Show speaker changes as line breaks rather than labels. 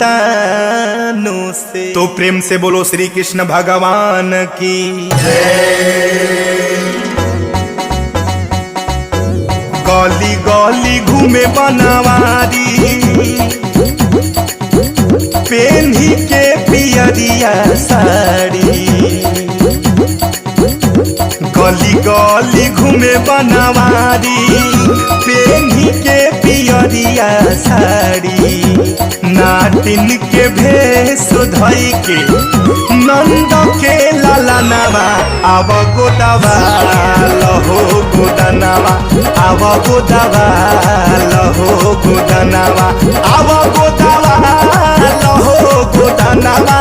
तानों से। तो प्रेम से बोलो श्री कृष्ण भगवान की गली गली घूमे बनवारी पेन्ही के पियरिया साड़ी गली गली घूमे बनवारी पेन्ही के पियरिया साड़ी नाटिन के भेष धई के नंद के लालनवा आव गोदवा लहो गोदनवा आव गोदवा लहो गोदनवा आव गोदवा लहो गोदनवा